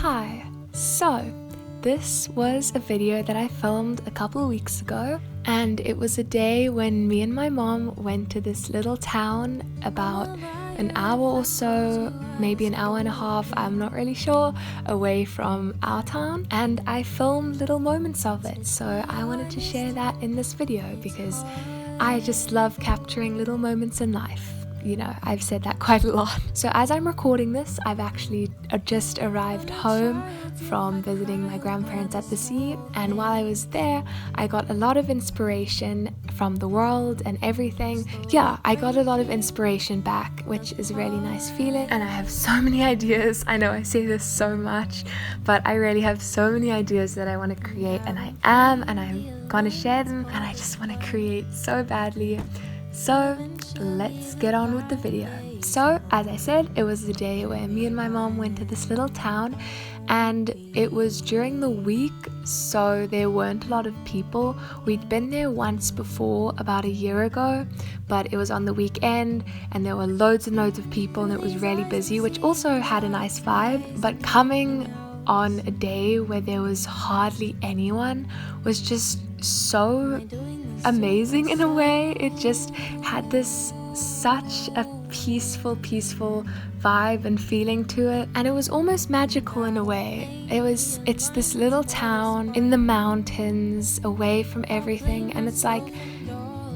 Hi, so this was a video that I filmed a couple weeks ago, and it was a day when me and my mom went to this little town about an hour or so, maybe an hour and a half, I'm not really sure, away from our town, and I filmed little moments of it. So I wanted to share that in this video because I just love capturing little moments in life. You know, I've said that quite a lot. So as I'm recording this, I've actually just arrived home from visiting my grandparents at the sea, and while I was there, I got a lot of inspiration from the world and everything. Yeah, I got a lot of inspiration back, which is a really nice feeling, and I have so many ideas. I know I say this so much, but I really have so many ideas that I want to create, and I'm gonna share them, and I just want to create so badly. So let's get on with the video. So as I said, it was the day where me and my mom went to this little town, and it was during the week, so there weren't a lot of people. We'd been there once before about a year ago, but it was on the weekend and there were loads and loads of people and it was really busy, which also had a nice vibe. But coming on a day where there was hardly anyone was just so amazing in a way. It just had this such a peaceful vibe and feeling to it, and it was almost magical in a way. It's this little town in the mountains away from everything, and it's like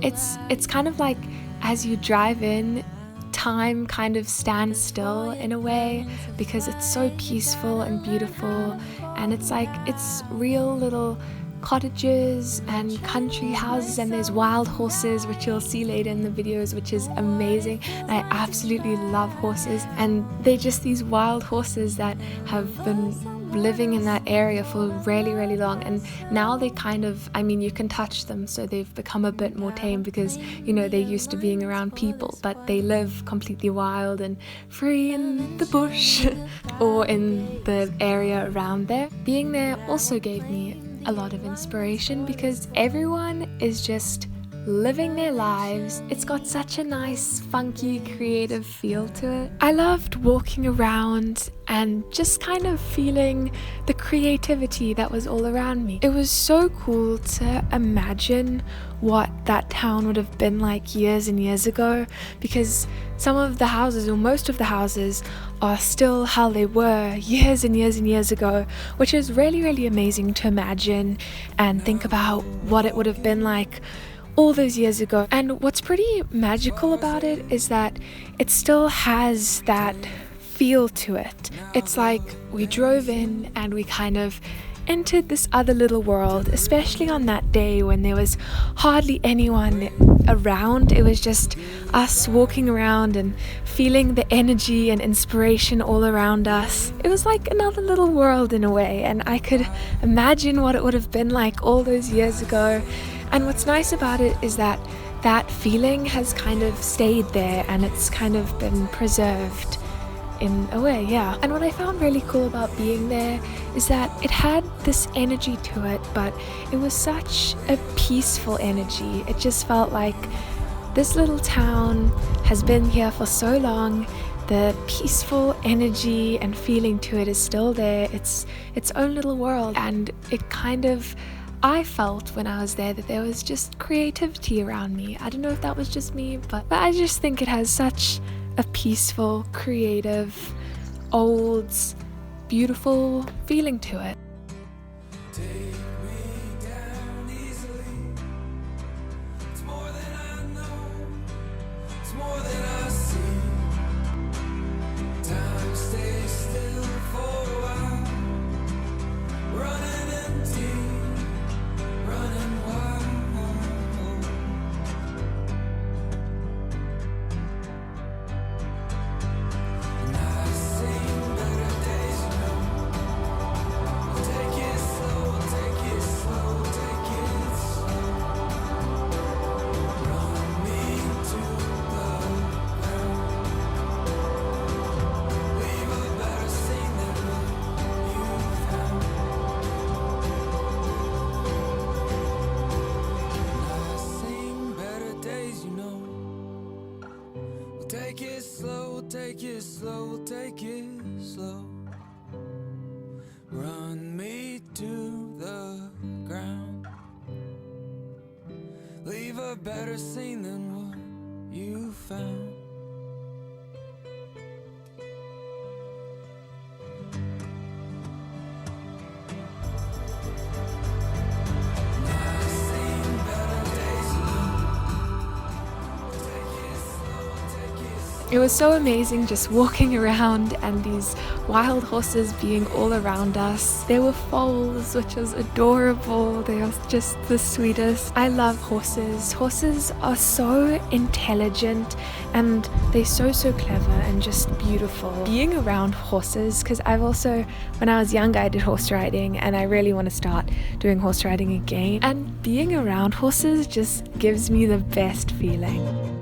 it's kind of like as you drive in, time kind of stands still in a way because it's so peaceful and beautiful, and it's like it's real little cottages and country houses, and there's wild horses, which you'll see later in the videos, which is amazing. And I absolutely love horses, and they're just these wild horses that have been living in that area for really long, and now they kind of, I mean, you can touch them, so they've become a bit more tame because, you know, they're used to being around people, but they live completely wild and free in the bush or in the area around there. Being there also gave me a lot of inspiration because everyone is just living their lives. It's got such a nice, funky, creative feel to it. I loved walking around and just kind of feeling the creativity that was all around me. It was so cool to imagine what that town would have been like years and years ago, because some of the houses, or most of the houses, are still how they were years and years ago, which is really amazing to imagine and think about what it would have been like all those years ago. And what's pretty magical about it is that it still has that feel to it. It's like we drove in and we kind of entered this other little world, especially on that day when there was hardly anyone around. It was just us walking around and feeling the energy and inspiration all around us. It was like another little world in a way, and I could imagine what it would have been like all those years ago. And what's nice about it is that that feeling has kind of stayed there and it's kind of been preserved in a way, yeah. And what I found really cool about being there is that it had this energy to it, but it was such a peaceful energy. It just felt like this little town has been here for so long. The peaceful energy and feeling to it is still there. It's its own little world, and it kind of, I felt when I was there that there was just creativity around me. I don't know if that was just me, but I just think it has such a peaceful, creative, old, beautiful feeling to it. Take it slow, take it slow, take it slow. better scene than what you found. It was so amazing just walking around and these wild horses being all around us. There were foals, which was adorable. They are just the sweetest. I love horses. Horses are so intelligent and they're so clever and just beautiful. Being around horses, because when I was younger, I did horse riding and I really want to start doing horse riding again. And being around horses just gives me the best feeling.